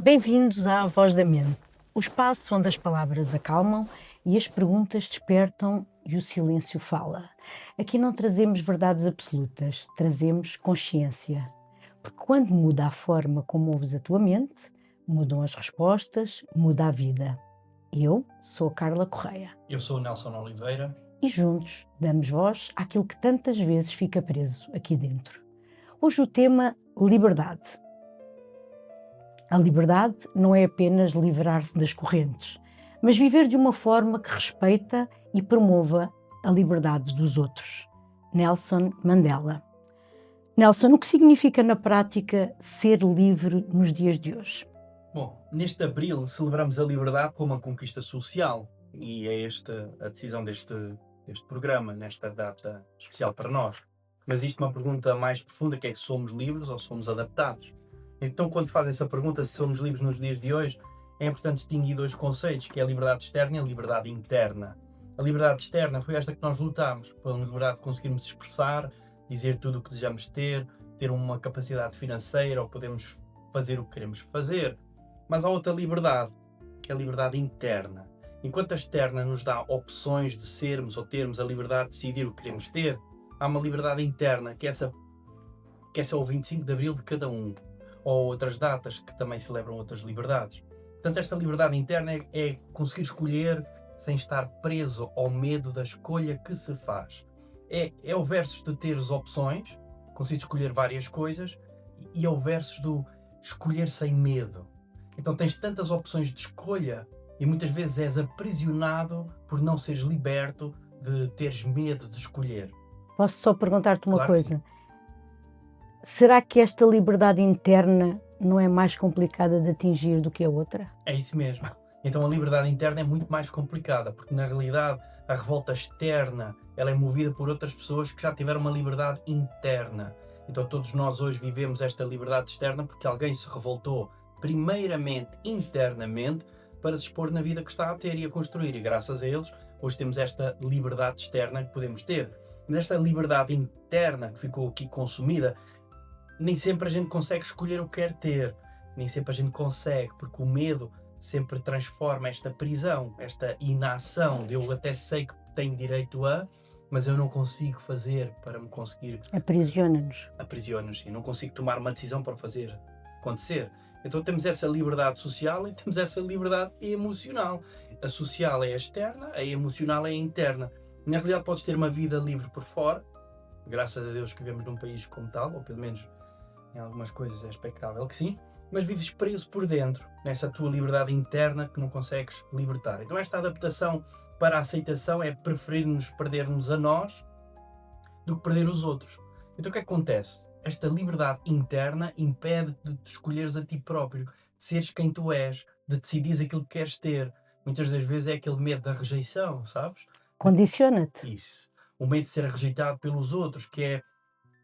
Bem-vindos à Voz da Mente, o espaço onde as palavras acalmam e as perguntas despertam e o silêncio fala. Aqui não trazemos verdades absolutas, trazemos consciência. Porque quando muda a forma como ouves a tua mente, mudam as respostas, muda a vida. Eu sou a Carla Correia. Eu sou o Nelson Oliveira. E juntos damos voz àquilo que tantas vezes fica preso aqui dentro. Hoje o tema liberdade. A liberdade não é apenas livrar-se das correntes, mas viver de uma forma que respeita e promova a liberdade dos outros. Nelson Mandela. Nelson, o que significa na prática ser livre nos dias de hoje? Bom, neste abril celebramos a liberdade como uma conquista social e é esta a decisão deste programa, nesta data especial para nós. Mas isto é uma pergunta mais profunda, que é: somos livres ou somos adaptados? Então, quando faz essa pergunta, se somos livres nos dias de hoje, é importante distinguir dois conceitos, que é a liberdade externa e a liberdade interna. A liberdade externa foi esta que nós lutámos, pela liberdade de conseguirmos expressar, dizer tudo o que desejamos ter uma capacidade financeira, ou podemos fazer o que queremos fazer. Mas há outra liberdade, que é a liberdade interna. Enquanto a externa nos dá opções de sermos ou termos a liberdade de decidir o que queremos ter, há uma liberdade interna, que essa é o 25 de Abril de cada um, ou outras datas que também celebram outras liberdades. Portanto, esta liberdade interna é conseguir escolher sem estar preso ao medo da escolha que se faz. É o versus de teres opções, conseguir escolher várias coisas, e é o versus do escolher sem medo. Então tens tantas opções de escolha e muitas vezes és aprisionado por não seres liberto, de teres medo de escolher. Posso só perguntar-te uma Claro que coisa? Será que esta liberdade interna não é mais complicada de atingir do que a outra? É isso mesmo. Então a liberdade interna é muito mais complicada, porque na realidade a revolta externa ela é movida por outras pessoas que já tiveram uma liberdade interna. Então todos nós hoje vivemos esta liberdade externa porque alguém se revoltou primeiramente internamente para se expor na vida que está a ter e a construir, e graças a eles hoje temos esta liberdade externa que podemos ter. Mas esta liberdade interna que ficou aqui consumida, nem sempre a gente consegue escolher o que quer ter, nem sempre a gente consegue, porque o medo sempre transforma esta prisão, esta inação de eu até sei que tenho direito a, mas eu não consigo fazer para me conseguir. Aprisiona-nos. Aprisiona-nos e não consigo tomar uma decisão para fazer acontecer. Então temos essa liberdade social e temos essa liberdade emocional. A social é a externa, a emocional é a interna. Na realidade podes ter uma vida livre por fora, graças a Deus que vivemos num país como tal, ou pelo menos em algumas coisas é expectável que sim, mas vives preso por dentro, nessa tua liberdade interna que não consegues libertar. Então esta adaptação para a aceitação é preferirmos perdermos a nós do que perder os outros. Então o que acontece? Esta liberdade interna impede de te escolheres a ti próprio, de seres quem tu és, de decidires aquilo que queres ter. Muitas das vezes é aquele medo da rejeição, sabes? Condiciona-te. Isso. O medo de ser rejeitado pelos outros, que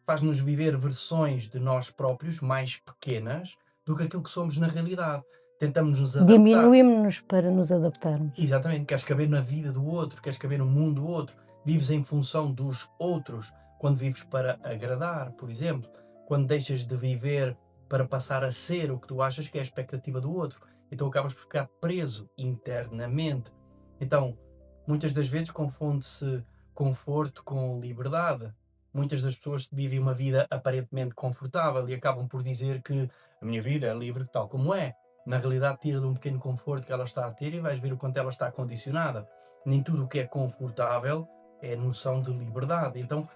faz-nos viver versões de nós próprios mais pequenas do que aquilo que somos na realidade. Tentamos nos adaptar. Diminuímos-nos para nos adaptarmos. Exatamente. Queres caber na vida do outro, queres caber no mundo do outro. Vives em função dos outros. Quando vives para agradar, por exemplo. Quando deixas de viver para passar a ser o que tu achas que é a expectativa do outro. Então acabas por ficar preso internamente. Então, muitas das vezes confunde-se conforto com liberdade. Muitas das pessoas vivem uma vida aparentemente confortável e acabam por dizer que a minha vida é livre tal como é. Na realidade, tira de um pequeno conforto que ela está a ter e vais ver o quanto ela está condicionada. Nem tudo o que é confortável é noção de liberdade. Então,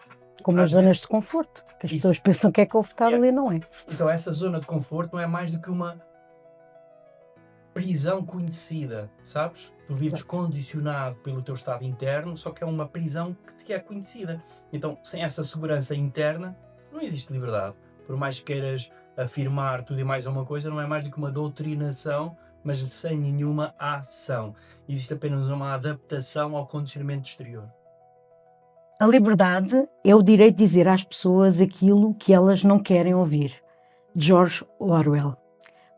Como as zonas de conforto, porque as pessoas pensam que é confortável e não é. Então essa zona de conforto não é mais do que uma prisão conhecida, sabes? Tu vives condicionado pelo teu estado interno, só que é uma prisão que te é conhecida. Então, sem essa segurança interna, não existe liberdade. Por mais que queiras afirmar tudo e mais alguma coisa, não é mais do que uma doutrinação, mas sem nenhuma ação. Existe apenas uma adaptação ao condicionamento exterior. A liberdade é o direito de dizer às pessoas aquilo que elas não querem ouvir. George Orwell.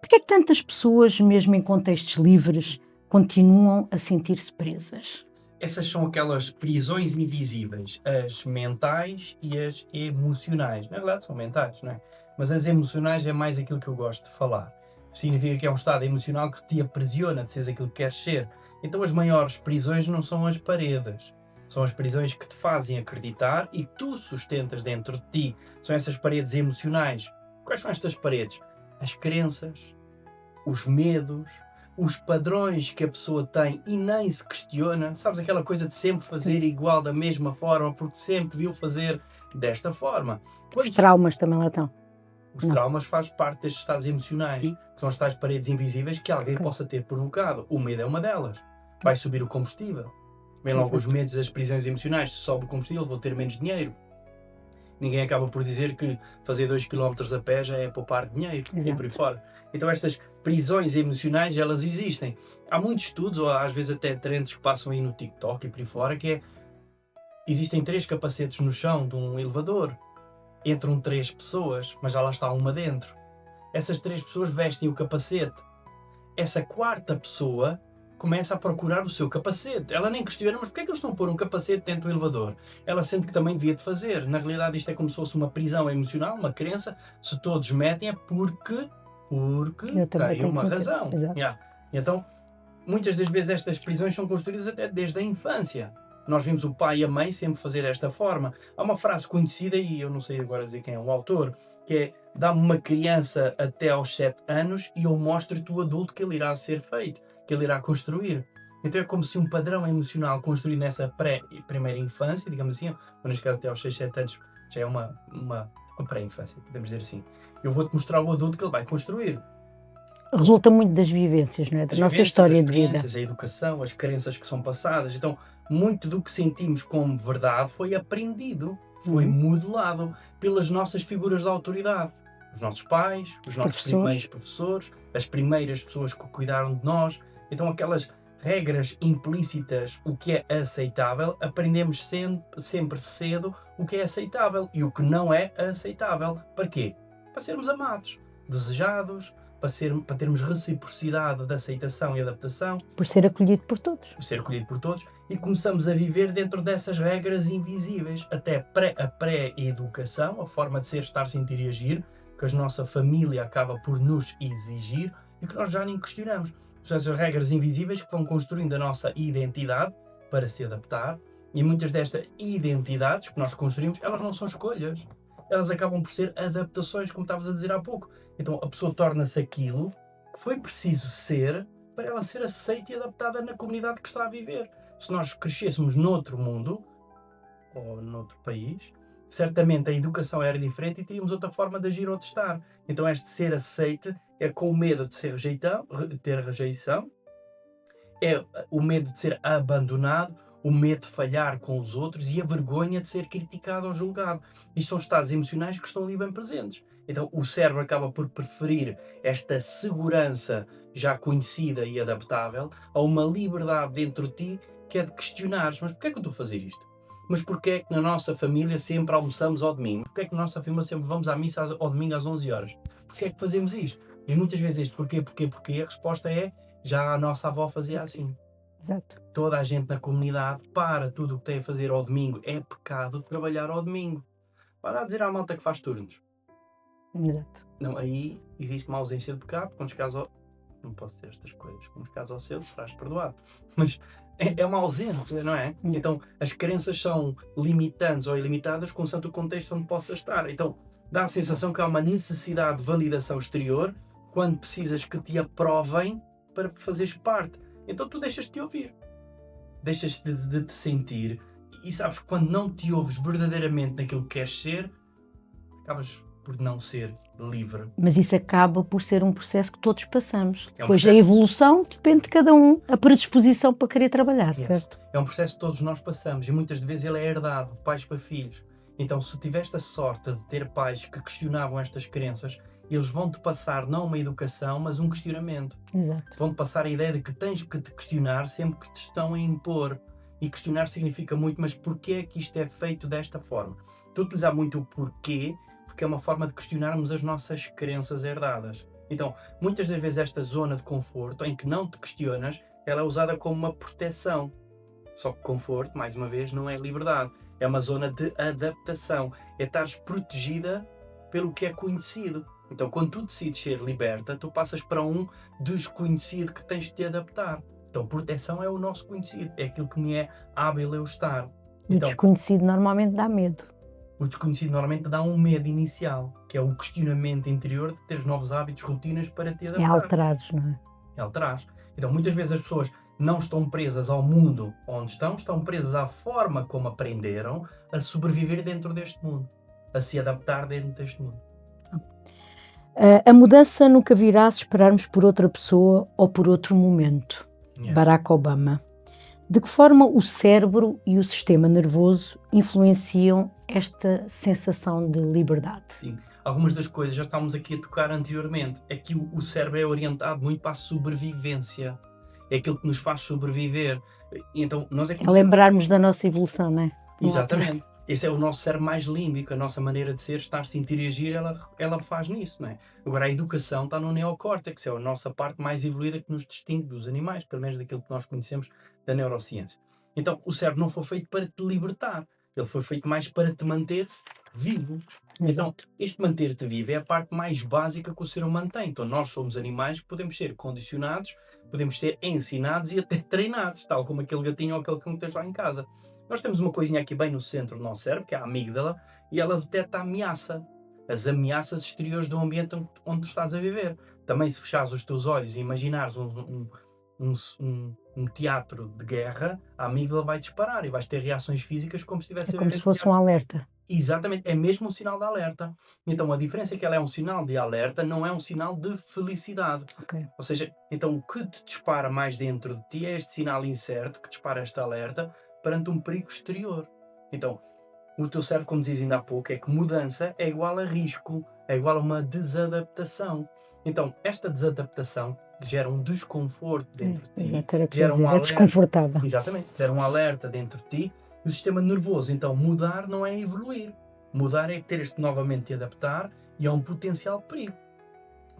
Por que é que tantas pessoas, mesmo em contextos livres, continuam a sentir-se presas? Essas são aquelas prisões invisíveis, as mentais e as emocionais. Na verdade são mentais, não é? Mas as emocionais é mais aquilo que eu gosto de falar. significa que é um estado emocional que te aprisiona de seres aquilo que queres ser. Então as maiores prisões não são as paredes, são as prisões que te fazem acreditar e que tu sustentas dentro de ti. São essas paredes emocionais. Quais são estas paredes? As crenças, os medos, os padrões que a pessoa tem e nem se questiona. Sabes, aquela coisa de sempre fazer igual da mesma forma, porque sempre viu fazer desta forma. Os traumas também lá estão. Os traumas fazem parte destes estados emocionais, que são as tais paredes invisíveis que alguém possa ter provocado. O medo é uma delas. Vai subir o combustível. Vem logo os medos das prisões emocionais. Se sobe o combustível, vou ter menos dinheiro. Ninguém acaba por dizer que fazer 2 km a pé já é poupar dinheiro. E por aí fora. Então estas prisões emocionais, elas existem. Há muitos estudos, ou às vezes até trends que passam aí no TikTok e por aí fora, que é... Existem 3 capacetes no chão de um elevador. Entram 3 pessoas, mas já lá está uma dentro. Essas 3 pessoas vestem o capacete. Essa 4ª pessoa começa a procurar o seu capacete. Ela nem questiona, mas porquê é que eles estão a pôr um capacete dentro do elevador? Ela sente que também devia de fazer. Na realidade isto é como se fosse uma prisão emocional, uma crença. Se todos metem é porque tem uma razão. Então, muitas das vezes estas prisões são construídas até desde a infância. Nós vimos o pai e a mãe sempre fazer desta forma. Há uma frase conhecida, e eu não sei agora dizer quem é o autor, que é: dá-me uma criança até aos 7 anos e eu mostro-te o adulto que ele irá ser feito, que ele irá construir. Então é como se um padrão emocional construído nessa primeira infância, digamos assim, ou neste caso até aos 6, 7 anos, já é uma pré-infância, podemos dizer assim. Eu vou-te mostrar o adulto que ele vai construir. Resulta muito das vivências, não é? Da nossa história de vida. A educação, as crenças que são passadas. Então, muito do que sentimos como verdade foi aprendido, foi modelado pelas nossas figuras de autoridade. Os nossos pais, os nossos primeiros professores, as primeiras pessoas que cuidaram de nós. Então, aquelas regras implícitas, o que é aceitável, aprendemos sempre cedo o que é aceitável e o que não é aceitável. Para quê? Para sermos amados, desejados, para termos reciprocidade de aceitação e adaptação. Por ser acolhido por todos. Por ser acolhido por todos. E começamos a viver dentro dessas regras invisíveis. Até a pré-educação, a forma de ser, estar, sentir e agir, que a nossa família acaba por nos exigir e que nós já nem questionamos. São essas regras invisíveis que vão construindo a nossa identidade para se adaptar. E muitas destas identidades que nós construímos, elas não são escolhas. Elas acabam por ser adaptações, como estavas a dizer há pouco. Então a pessoa torna-se aquilo que foi preciso ser para ela ser aceita e adaptada na comunidade que está a viver. Se nós crescêssemos noutro mundo, ou noutro país, certamente a educação era diferente e teríamos outra forma de agir ou de estar. Então este ser aceite é com o medo de ser ter rejeição, é o medo de ser abandonado, o medo de falhar com os outros e a vergonha de ser criticado ou julgado. Isto são estados emocionais que estão ali bem presentes. Então o cérebro acaba por preferir esta segurança já conhecida e adaptável a uma liberdade dentro de ti que é de questionares, mas porquê é que eu estou a fazer isto? Mas porquê é que na nossa família sempre almoçamos ao domingo? Porquê é que na nossa família sempre vamos à missa ao domingo às 11 horas? Porquê é que fazemos isto? E muitas vezes este porquê, a resposta é: já a nossa avó fazia assim. Exato. Toda a gente na comunidade para tudo o que tem a fazer ao domingo. É pecado trabalhar ao domingo. Para dizer à malta que faz turnos. Exato. Não, aí existe uma ausência de pecado. Quando chegares ao... Não posso dizer estas coisas. Quando chegares ao céu, serás perdoado. Mas é uma ausência, não é? Então as crenças são limitantes ou ilimitadas consoante o contexto onde possas estar. Então dá a sensação que há uma necessidade de validação exterior quando precisas que te aprovem para fazeres parte. Então tu deixas-te de ouvir, deixas-te de te sentir, e sabes que quando não te ouves verdadeiramente naquilo que queres ser, acabas por não ser livre. Mas isso acaba por ser um processo que todos passamos. Depois a evolução depende de cada um, a predisposição para querer trabalhar, certo? É um processo que todos nós passamos e muitas vezes ele é herdado de pais para filhos. Então se tiveste a sorte de ter pais que questionavam estas crenças, eles vão-te passar não uma educação, mas um questionamento. Exato. Vão-te passar a ideia de que tens que te questionar sempre que te estão a impor. E questionar significa muito, mas porquê é que isto é feito desta forma? Estou a utilizar muito o porquê, porque é uma forma de questionarmos as nossas crenças herdadas. Então, muitas das vezes esta zona de conforto, em que não te questionas, ela é usada como uma proteção. Só que conforto, mais uma vez, não é liberdade. É uma zona de adaptação. É estares protegida pelo que é conhecido. Então, quando tu decides ser liberta, tu passas para um desconhecido que tens de te adaptar. Então, proteção é o nosso conhecido, é aquilo que me é hábil eu estar. O Então, desconhecido normalmente dá medo. o desconhecido normalmente dá um medo inicial, que é o questionamento interior de teres novos hábitos, rotinas para te adaptar. É alterares, não é? É alterar. Então, muitas vezes as pessoas não estão presas ao mundo onde estão presas à forma como aprenderam a sobreviver dentro deste mundo, a se adaptar dentro deste mundo. A mudança nunca virá se esperarmos por outra pessoa ou por outro momento. Yeah. Barack Obama. De que forma o cérebro e o sistema nervoso influenciam esta sensação de liberdade? Sim. Algumas das coisas já estávamos aqui a tocar anteriormente. É que o cérebro é orientado muito para a sobrevivência. É aquilo que nos faz sobreviver. E então, nós é que É lembrarmos da nossa evolução, não é? Exatamente. Esse é o nosso cérebro mais límbico, a nossa maneira de ser, estar, sentir e agir, ela faz nisso, não é? Agora, a educação está no neocórtex, é a nossa parte mais evoluída que nos distingue dos animais, pelo menos daquilo que nós conhecemos da neurociência. Então, o cérebro não foi feito para te libertar, ele foi feito mais para te manter vivo. Então, este manter-te vivo é a parte mais básica que o ser humano tem. Então, nós somos animais que podemos ser condicionados, podemos ser ensinados e até treinados, tal como aquele gatinho ou aquele cão que tens lá em casa. Nós temos uma coisinha aqui bem no centro do nosso cérebro, que é a amígdala, e ela detecta a ameaça, as ameaças exteriores do ambiente onde tu estás a viver. Também, se fechares os teus olhos e imaginares um teatro de guerra, a amígdala vai disparar e vais ter reações físicas como se estivesse a como viver se fosse um alerta. Exatamente, é mesmo um sinal de alerta. Então, a diferença é que ela é um sinal de alerta, não é um sinal de felicidade. Okay. Ou seja, então o que te dispara mais dentro de ti é este sinal incerto que dispara este alerta perante um perigo exterior. Então, o teu cérebro, como dizes ainda há pouco, é que mudança é igual a risco, é igual a uma desadaptação. Então, esta desadaptação gera um desconforto dentro de ti, Exato, gera um é alerta. desconfortável. Exatamente, gera um alerta dentro de ti e o sistema nervoso. Então, mudar não é evoluir. Mudar é ter este novamente te adaptar e é um potencial perigo.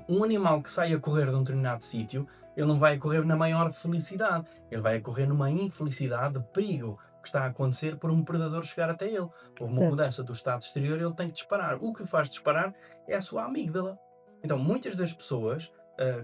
Um animal que sai a correr de um determinado sítio, ele não vai correr na maior felicidade, ele vai correr numa infelicidade de perigo que está a acontecer por um predador chegar até ele. Houve uma mudança do estado exterior, ele tem que disparar. O que o faz disparar é a sua amígdala. Então, muitas das pessoas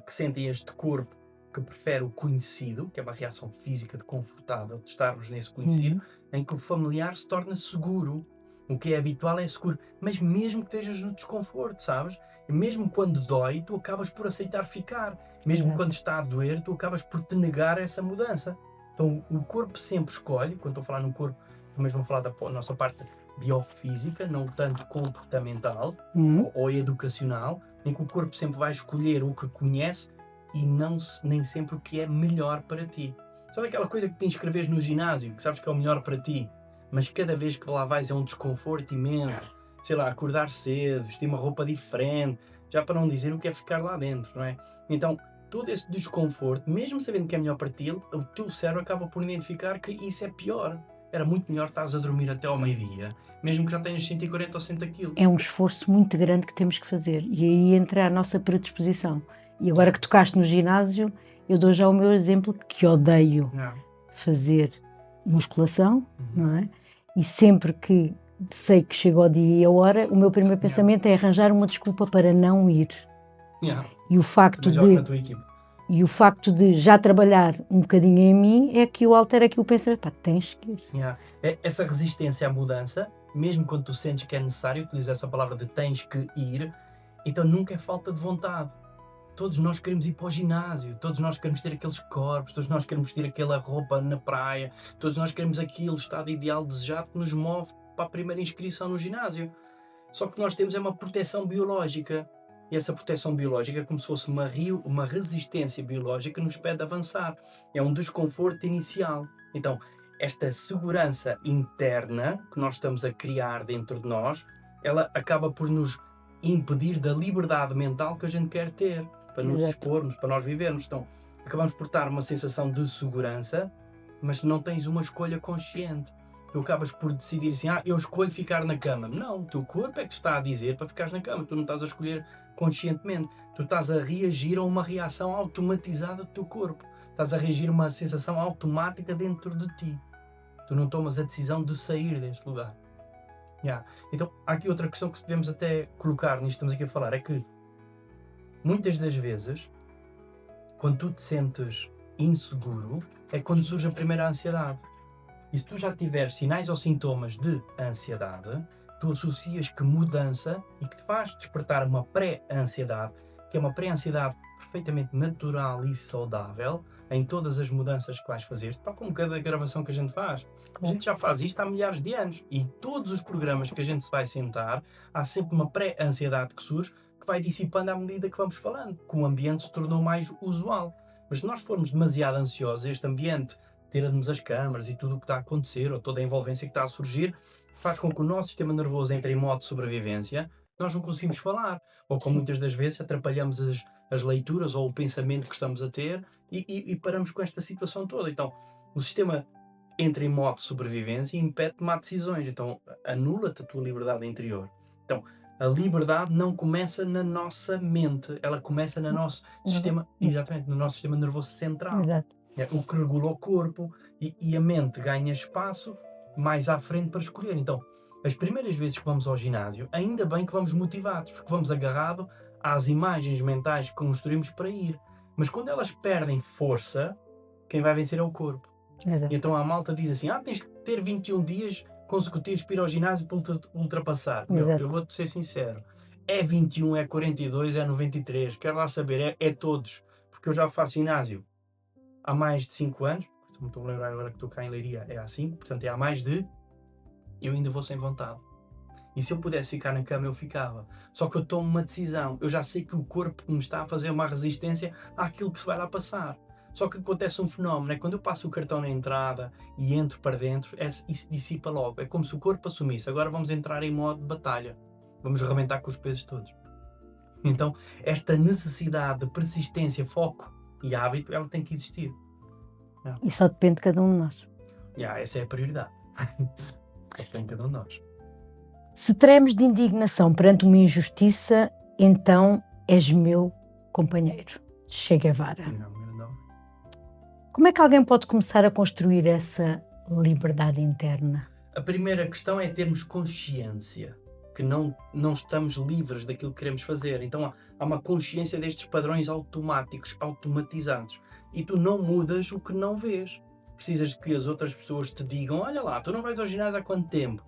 que sentem este corpo que prefere o conhecido, que é uma reação física de confortável, de estarmos nesse conhecido, em que o familiar se torna seguro. O que é habitual é seguro, mas mesmo que estejas no desconforto, sabes? E mesmo quando dói, tu acabas por aceitar ficar. Mesmo quando está a doer, tu acabas por te negar essa mudança. Então, o corpo sempre escolhe, quando estou a falar no corpo, mesmo a falar da nossa parte biofísica, não tanto comportamental ou educacional, em que o corpo sempre vai escolher o que conhece e nem sempre o que é melhor para ti. Sabe aquela coisa que te inscreves no ginásio, que sabes que é o melhor para ti, mas cada vez que lá vais é um desconforto imenso, sei lá, acordar cedo, vestir uma roupa diferente, já para não dizer o que é ficar lá dentro, não é? Então, todo esse desconforto, mesmo sabendo que é melhor para ti, o teu cérebro acaba por identificar que isso é pior. Era muito melhor estares a dormir até ao meio-dia, mesmo que já tenhas 140 ou 100 quilos. É um esforço muito grande que temos que fazer e aí entra a nossa predisposição. E agora que tocaste no ginásio, eu dou já o meu exemplo que odeio fazer musculação, não é? E sempre que sei que chega ao dia e a hora, o meu primeiro pensamento é arranjar uma desculpa para não ir. E o facto de já trabalhar um bocadinho em mim é que eu altero aqui o pensamento, pá, tens que ir. Essa resistência à mudança, mesmo quando tu sentes que é necessário, utiliza essa palavra de tens que ir, então nunca é falta de vontade. Todos nós queremos ir para o ginásio, todos nós queremos ter aqueles corpos, todos nós queremos vestir aquela roupa na praia, todos nós queremos aquele estado ideal desejado que nos move para a primeira inscrição no ginásio. Só que nós temos uma proteção biológica. E essa proteção biológica é como se fosse uma resistência biológica que nos pede avançar. É um desconforto inicial. Então, esta segurança interna que nós estamos a criar dentro de nós, ela acaba por nos impedir da liberdade mental que a gente quer ter, para nos expormos, para nós vivermos. Então, acabamos por dar uma sensação de segurança, mas não tens uma escolha consciente. Tu acabas por decidir assim, eu escolho ficar na cama. Não, o teu corpo é que te está a dizer para ficares na cama. Tu não estás a escolher conscientemente. Tu estás a reagir a uma reação automatizada do teu corpo. Estás a reagir a uma sensação automática dentro de ti. Tu não tomas a decisão de sair deste lugar. Yeah. Então, há aqui outra questão que devemos até colocar nisto que estamos aqui a falar, é que muitas das vezes, quando tu te sentes inseguro, é quando surge a primeira ansiedade. E se tu já tiveres sinais ou sintomas de ansiedade, tu associas que mudança e que te faz despertar uma pré-ansiedade, que é uma pré-ansiedade perfeitamente natural e saudável em todas as mudanças que vais fazer, tal como cada gravação que a gente faz. A gente já faz isto há milhares de anos e todos os programas que a gente se vai sentar, há sempre uma pré-ansiedade que surge, que vai dissipando à medida que vamos falando, que o ambiente se tornou mais usual. Mas se nós formos demasiado ansiosos, este ambiente, tira-nos as câmaras e tudo o que está a acontecer, ou toda a envolvência que está a surgir, faz com que o nosso sistema nervoso entre em modo de sobrevivência, nós não conseguimos falar, ou como muitas das vezes atrapalhamos as leituras ou o pensamento que estamos a ter e paramos com esta situação toda. Então, o sistema entra em modo de sobrevivência e impede de tomar decisões, então anula-te a tua liberdade interior. Então, a liberdade não começa na nossa mente, ela começa no nosso sistema, exatamente, no nosso sistema nervoso central. Exato. É o que regula o corpo e a mente ganha espaço mais à frente para escolher. Então, as primeiras vezes que vamos ao ginásio, ainda bem que vamos motivados, porque vamos agarrado às imagens mentais que construímos para ir. Mas quando elas perdem força, quem vai vencer é o corpo. Exato. E então a malta diz assim, tens de ter 21 dias consecutivos para ir ao ginásio para ultrapassar. Meu, eu vou-te ser sincero, é 21, é 42, é 93, quero lá saber, é todos. Porque eu já faço ginásio há mais de 5 anos, se me estou a lembrar agora que estou cá em Leiria, é há 5, portanto é há mais de, eu ainda vou sem vontade. E se eu pudesse ficar na cama, eu ficava. Só que eu tomo uma decisão, eu já sei que o corpo me está a fazer uma resistência àquilo que se vai lá passar. Só que acontece um fenómeno, é quando eu passo o cartão na entrada e entro para dentro, isso dissipa logo. É como se o corpo assumisse, agora vamos entrar em modo de batalha. Vamos arrebentar com os pesos todos. Então, esta necessidade de persistência, foco e hábito, ela tem que existir. E só depende de cada um de nós. Essa é a prioridade. Só depende de cada um de nós. Se tremos de indignação perante uma injustiça, então és meu companheiro. Che Guevara. Não. Como é que alguém pode começar a construir essa liberdade interna? A primeira questão é termos consciência que não estamos livres daquilo que queremos fazer. Então há uma consciência destes padrões automáticos, automatizados. E tu não mudas o que não vês. Precisas que as outras pessoas te digam, olha lá, tu não vais ao ginásio há quanto tempo?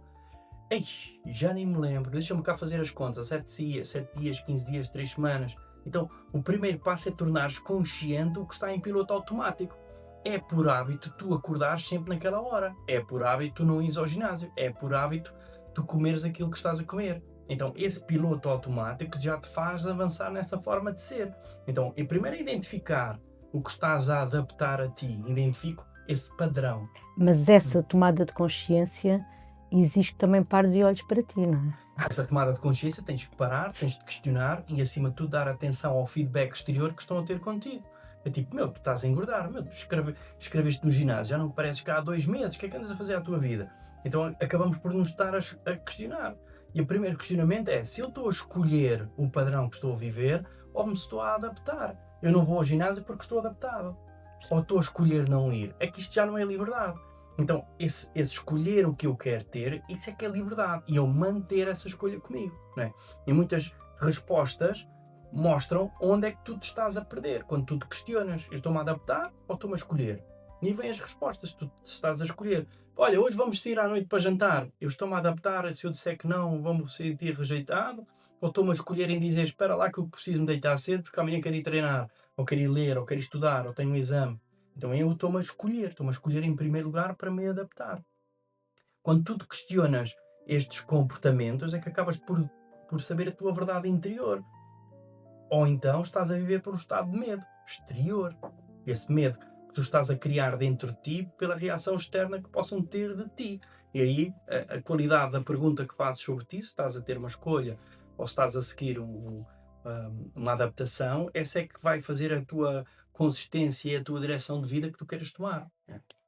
Ei, já nem me lembro, deixa-me cá fazer as contas, 7 dias, 15 dias, 3 semanas. Então o primeiro passo é tornares consciente o que está em piloto automático. É por hábito tu acordares sempre naquela hora. É por hábito tu não ires ao ginásio. É por hábito tu comeres aquilo que estás a comer. Então, esse piloto automático já te faz avançar nessa forma de ser. Então, primeiro é identificar o que estás a adaptar a ti. Identifico esse padrão. Mas essa tomada de consciência exige que também pares e olhes para ti, não é? Essa tomada de consciência tens que parar, tens de questionar e, acima de tudo, dar atenção ao feedback exterior que estão a ter contigo. É tipo, tu estás a engordar, tu escreveste no ginásio, já não pareces que há 2 meses, o que é que andas a fazer à tua vida? Então acabamos por nos estar a questionar. E o primeiro questionamento é, se eu estou a escolher o padrão que estou a viver, ou me estou a adaptar. Eu não vou ao ginásio porque estou adaptado. Ou estou a escolher não ir. É que isto já não é liberdade. Então, esse escolher o que eu quero ter, isso é que é liberdade. E eu manter essa escolha comigo. Não é? E muitas respostas mostram onde é que tu te estás a perder. Quando tu te questionas, eu estou-me a adaptar ou estou-me a escolher? E vêm as respostas, tu te estás a escolher. Olha, hoje vamos sair à noite para jantar. Eu estou-me a adaptar, se eu disser que não, vamos sentir rejeitado? Ou estou-me a escolher em dizer, espera lá que eu preciso me deitar cedo porque amanhã quero ir treinar, ou quero ir ler, ou quero estudar, ou tenho um exame. Então eu estou-me a escolher em primeiro lugar para me adaptar. Quando tu te questionas estes comportamentos, é que acabas por saber a tua verdade interior. Ou então estás a viver por um estado de medo exterior. Esse medo que tu estás a criar dentro de ti pela reação externa que possam ter de ti. E aí a qualidade da pergunta que fazes sobre ti, se estás a ter uma escolha ou se estás a seguir uma adaptação, essa é que vai fazer a tua consistência e a tua direção de vida que tu queiras tomar.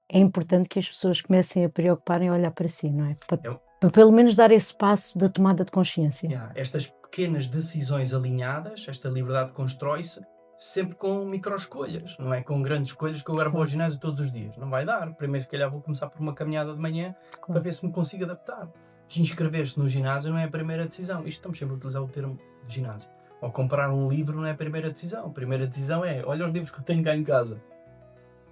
É importante que as pessoas comecem a preocuparem e a olhar para si, não é? Para pelo menos dar esse passo da tomada de consciência. Estas pequenas decisões alinhadas, esta liberdade constrói-se sempre com micro-escolhas, não é com grandes escolhas que eu agora vou ao ginásio todos os dias. Não vai dar. Primeiro, se calhar, vou começar por uma caminhada de manhã para ver se me consigo adaptar. inscrever-se no ginásio não é a primeira decisão. Isto estamos sempre a utilizar o termo de ginásio. Ou comprar um livro não é a primeira decisão. A primeira decisão é, olha os livros que eu tenho cá em casa.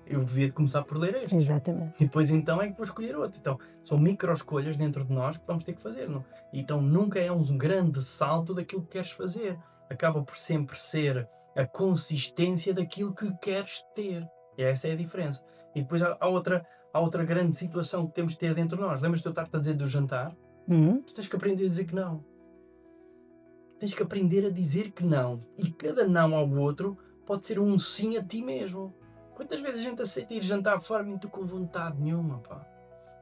Eu devia de começar por ler estes. Exatamente. E depois então é que vou escolher outro. Então, são micro-escolhas dentro de nós que vamos ter que fazer. Não? Então, nunca é um grande salto daquilo que queres fazer. Acaba por sempre ser a consistência daquilo que queres ter. E essa é a diferença. E depois há outra grande situação que temos de ter dentro de nós. Lembras-te de eu estar-te a dizer do jantar? Tu tens que aprender a dizer que não. Tens que aprender a dizer que não. E cada não ao outro pode ser um sim a ti mesmo. Quantas vezes a gente aceita ir jantar fora e não estou com vontade nenhuma, pá?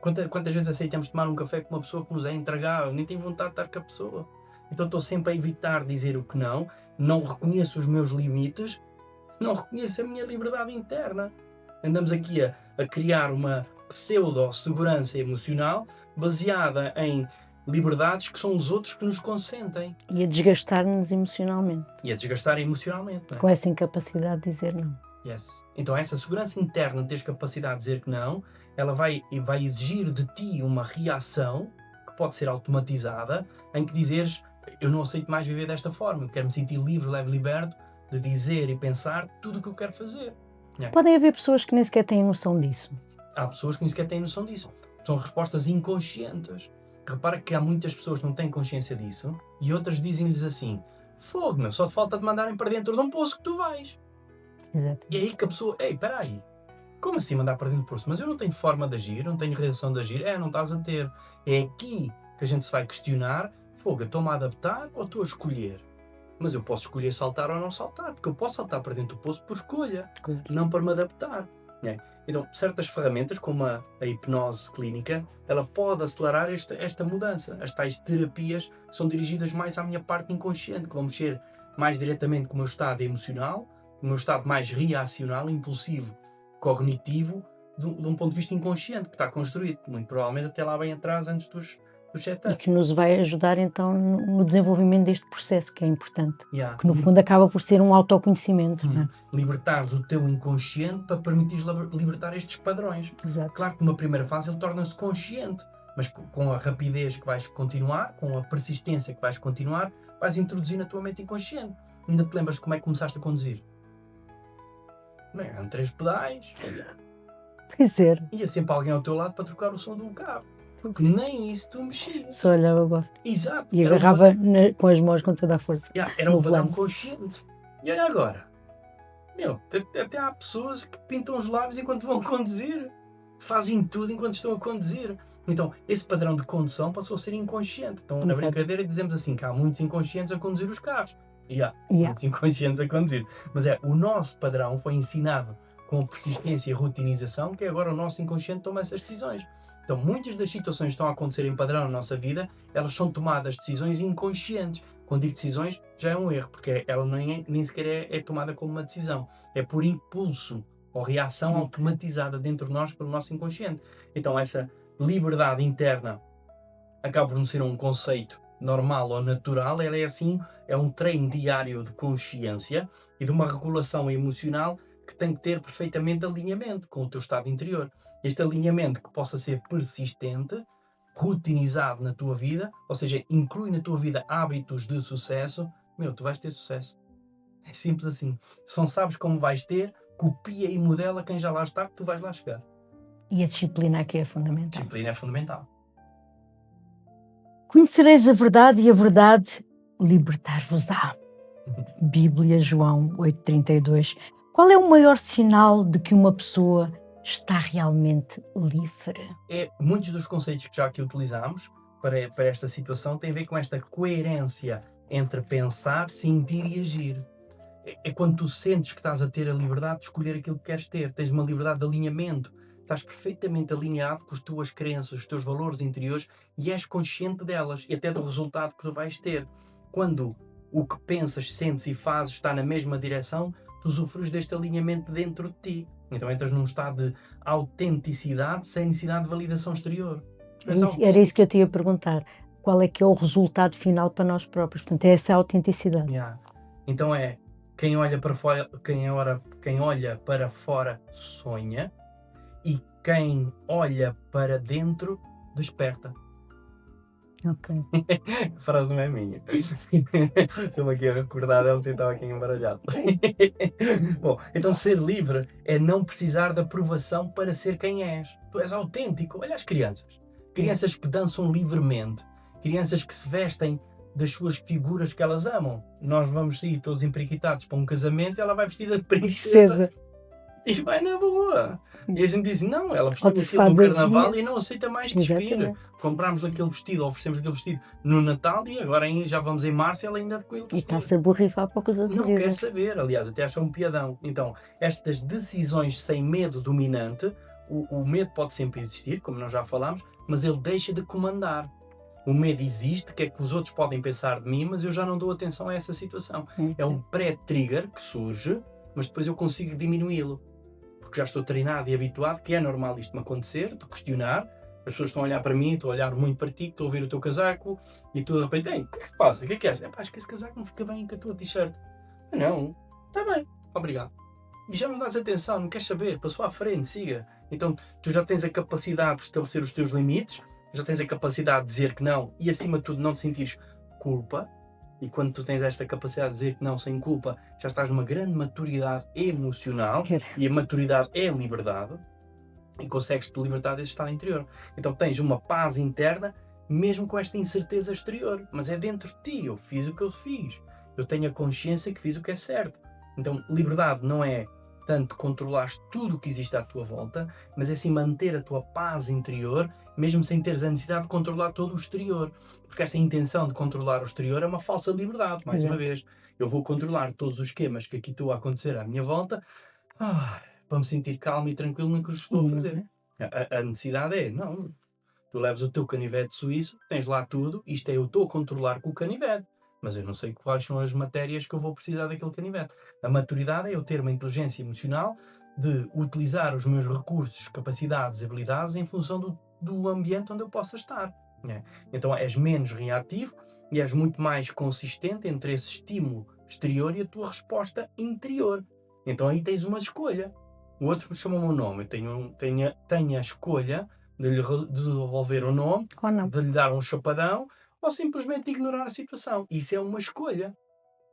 Quantas vezes aceitamos tomar um café com uma pessoa que nos é entregável, nem tenho vontade de estar com a pessoa. Então estou sempre a evitar dizer o que não reconheço os meus limites, não reconheço a minha liberdade interna. Andamos aqui a criar uma pseudo-segurança emocional baseada em liberdades que são os outros que nos consentem. E a desgastar-nos emocionalmente. E a desgastar emocionalmente. Não é? Com essa incapacidade de dizer não. Yes. Então essa segurança interna de teres capacidade de dizer que não, ela vai exigir de ti uma reação que pode ser automatizada, em que dizeres, eu não aceito mais viver desta forma, eu quero me sentir livre, leve, liberto de dizer e pensar tudo o que eu quero fazer. Podem haver pessoas que nem sequer têm noção disso. Há pessoas que nem sequer têm noção disso. São respostas inconscientes. Repara que há muitas pessoas que não têm consciência disso e outras dizem-lhes assim, fogo, meu, só te falta de mandarem para dentro de um poço que tu vais. Exato. E aí que a pessoa, ei, espera aí, como assim mandar para dentro do poço? Mas eu não tenho forma de agir, não tenho reação de agir. Não estás a ter. É aqui que a gente se vai questionar, fogo, eu estou-me a adaptar ou estou a escolher? Mas eu posso escolher saltar ou não saltar, porque eu posso saltar para dentro do poço por escolha, não para me adaptar. Então, certas ferramentas, como a hipnose clínica, ela pode acelerar esta mudança. As tais terapias são dirigidas mais à minha parte inconsciente, que vão mexer mais diretamente com o meu estado emocional, o meu estado mais reacional, impulsivo, cognitivo, de um ponto de vista inconsciente, que está construído, muito provavelmente até lá bem atrás, antes dos E setups. que nos vai ajudar então no desenvolvimento deste processo, que é importante. Yeah. Que no fundo acaba por ser um autoconhecimento. Não é? Libertares o teu inconsciente para permitires libertar estes padrões. Exato. Claro que numa primeira fase ele torna-se consciente, mas com a rapidez que vais continuar, com a persistência que vais continuar, vais introduzir na tua mente inconsciente. Ainda te lembras de como é que começaste a conduzir? Bem, eram 3 pedais. Pois era. Ia sempre alguém ao teu lado para trocar o som do carro. Porque nem isso tu mexias. Só olhava para... Exato. E agarrava com as mãos com toda a força. Era um padrão volante. consciente. E olha agora. Meu, até há pessoas que pintam os lábios enquanto vão conduzir. Fazem tudo enquanto estão a conduzir. Então, esse padrão de condução passou a ser inconsciente. Então, na brincadeira dizemos assim, que há muitos inconscientes a conduzir os carros. Muitos inconscientes a conduzir. Mas o nosso padrão foi ensinado com persistência e rutinização, que agora o nosso inconsciente toma essas decisões. Então, muitas das situações que estão a acontecer em padrão na nossa vida, elas são tomadas decisões inconscientes. Quando digo decisões, já é um erro, porque ela nem sequer é tomada como uma decisão. É por impulso ou reação automatizada dentro de nós pelo nosso inconsciente. Então, essa liberdade interna acaba por não ser um conceito normal ou natural, ela é assim, é um treino diário de consciência e de uma regulação emocional que tem que ter perfeitamente alinhamento com o teu estado interior. Este alinhamento que possa ser persistente, rutinizado na tua vida, ou seja, inclui na tua vida hábitos de sucesso, tu vais ter sucesso. É simples assim. Se não sabes como vais ter, copia e modela quem já lá está, que tu vais lá chegar. E a disciplina aqui é fundamental. Disciplina é fundamental. Conhecereis a verdade e a verdade libertar-vos-á. Bíblia, João 8,32. Qual é o maior sinal de que uma pessoa está realmente livre? Muitos dos conceitos que já aqui utilizámos para esta situação têm a ver com esta coerência entre pensar, sentir e agir. É quando tu sentes que estás a ter a liberdade de escolher aquilo que queres ter, tens uma liberdade de alinhamento, estás perfeitamente alinhado com as tuas crenças, os teus valores interiores e és consciente delas e até do resultado que tu vais ter. Quando o que pensas, sentes e fazes está na mesma direção, tu usufruis deste alinhamento dentro de ti. Então entras num estado de autenticidade sem necessidade de validação exterior. Era isso que eu te ia perguntar. Qual é que é o resultado final para nós próprios? Portanto, é essa autenticidade. Então quem olha para fora, quem olha para fora sonha e quem olha para dentro desperta. Ok. A frase não é minha. Estou-me aqui a recordar, ela estava aqui embaralhado. Bom, então ser livre é não precisar de aprovação para ser quem és. Tu és autêntico. Olha as crianças. Crianças que dançam livremente. Crianças que se vestem das suas figuras que elas amam. Nós vamos sair todos empriquitados para um casamento e ela vai vestida de princesa. E vai na boa. E a gente diz, não, ela vestiu aquilo no carnaval e não aceita mais despir. Comprámos aquele vestido, oferecemos aquele vestido no Natal e agora já vamos em março e ela ainda com ele vestido. E está-se a borrifar para os outros. Não quer saber, aliás, até acha um piadão. Então, estas decisões sem medo dominante, o medo pode sempre existir, como nós já falámos, mas ele deixa de comandar. O medo existe, o que é que os outros podem pensar de mim, mas eu já não dou atenção a essa situação. É um pré-trigger que surge, mas depois eu consigo diminuí-lo. Porque já estou treinado e habituado, que é normal isto me acontecer, de questionar. As pessoas estão a olhar para mim, estão a olhar muito para ti, estou a ver o teu casaco e tu de repente, o que é que se passa? O que é que és? Acho que esse casaco não fica bem com a tua t-shirt. Não, está bem, obrigado. E já não dás atenção, não queres saber, passou à frente, siga. Então tu já tens a capacidade de estabelecer os teus limites, já tens a capacidade de dizer que não e acima de tudo não te sentires culpa. E quando tu tens esta capacidade de dizer que não sem culpa, já estás numa grande maturidade emocional e a maturidade é liberdade e consegues te libertar desse estado interior. Então tens uma paz interna mesmo com esta incerteza exterior, mas é dentro de ti. Eu fiz o que eu fiz, eu tenho a consciência que fiz o que é certo. Então liberdade não é tanto controlar tudo o que existe à tua volta, mas é sim manter a tua paz interior, mesmo sem teres a necessidade de controlar todo o exterior. Porque esta intenção de controlar o exterior é uma falsa liberdade, mais uma vez. Eu vou controlar todos os esquemas que aqui estão a acontecer à minha volta, para me sentir calmo e tranquilo no que estou a fazer. A necessidade é, não, tu leves o teu canivete suíço, tens lá tudo, isto é, eu estou a controlar com o canivete. Mas eu não sei quais são as matérias que eu vou precisar daquele canivete. A maturidade é eu ter uma inteligência emocional de utilizar os meus recursos, capacidades e habilidades em função do ambiente onde eu possa estar. Então és menos reativo e és muito mais consistente entre esse estímulo exterior e a tua resposta interior. Então aí tens uma escolha. O outro chama-me um nome. Eu tenho a escolha de lhe devolver o nome, de lhe dar um chapadão, ou simplesmente ignorar a situação. Isso é uma escolha.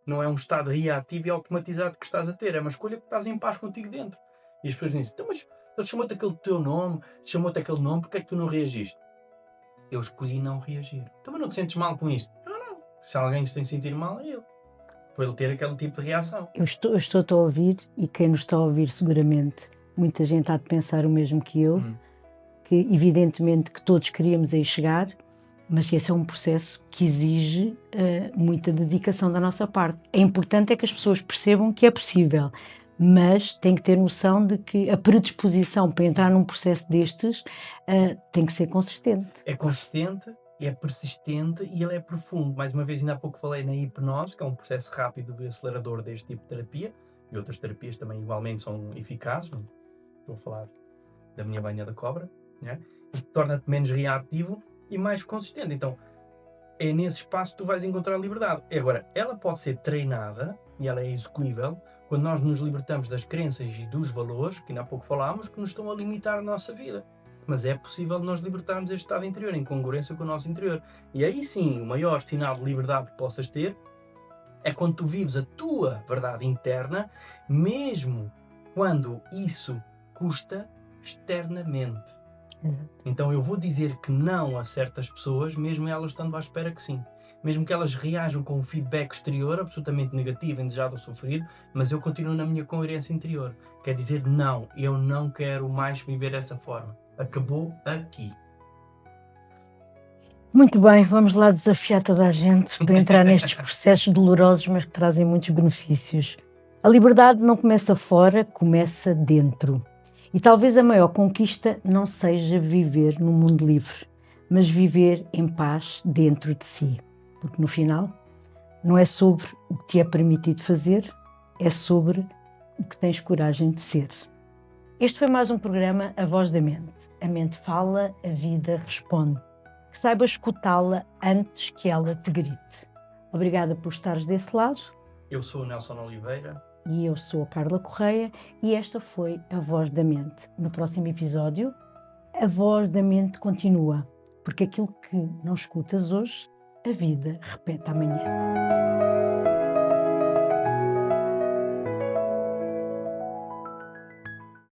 Não é um estado reativo e automatizado que estás a ter. É uma escolha que estás em paz contigo dentro. E as pessoas dizem, então, mas ele chamou-te aquele teu nome, chamou-te aquele nome, porque é que tu não reagiste? Eu escolhi não reagir. Então, mas não te sentes mal com isto? Não. Se alguém se tem de sentir mal, é ele. Por ele ter aquele tipo de reação. Eu estou-te a ouvir, e quem nos está a ouvir seguramente, muita gente há de pensar o mesmo que eu, que evidentemente que todos queríamos aí chegar, mas esse é um processo que exige muita dedicação da nossa parte. É importante que as pessoas percebam que é possível, mas tem que ter noção de que a predisposição para entrar num processo destes tem que ser consistente. É consistente, é persistente e ele é profundo. Mais uma vez, ainda há pouco falei na hipnose, que é um processo rápido e acelerador deste tipo de terapia, e outras terapias também igualmente são eficazes. Estou a falar da minha banha da cobra, né? E torna-te menos reativo e mais consistente. Então, é nesse espaço que tu vais encontrar a liberdade. Agora, ela pode ser treinada e ela é execuível quando nós nos libertamos das crenças e dos valores, que ainda há pouco falámos, que nos estão a limitar a nossa vida. Mas é possível nós libertarmos este estado interior, em congruência com o nosso interior. E aí sim, o maior sinal de liberdade que possas ter é quando tu vives a tua verdade interna, mesmo quando isso custa externamente. Então eu vou dizer que não a certas pessoas, mesmo elas estando à espera que sim. Mesmo que elas reajam com um feedback exterior absolutamente negativo, indesejado ou sofrido, mas eu continuo na minha coerência interior. Quer dizer, não, eu não quero mais viver dessa forma. Acabou aqui. Muito bem, vamos lá desafiar toda a gente para entrar nestes processos dolorosos, mas que trazem muitos benefícios. A liberdade não começa fora, começa dentro. E talvez a maior conquista não seja viver num mundo livre, mas viver em paz dentro de si. Porque no final, não é sobre o que te é permitido fazer, é sobre o que tens coragem de ser. Este foi mais um programa A Voz da Mente. A mente fala, a vida responde. Que saibas escutá-la antes que ela te grite. Obrigada por estares desse lado. Eu sou o Nelson Oliveira. E eu sou a Carla Correia e esta foi A Voz da Mente. No próximo episódio, A Voz da Mente continua. porque aquilo que não escutas hoje, a vida repete amanhã.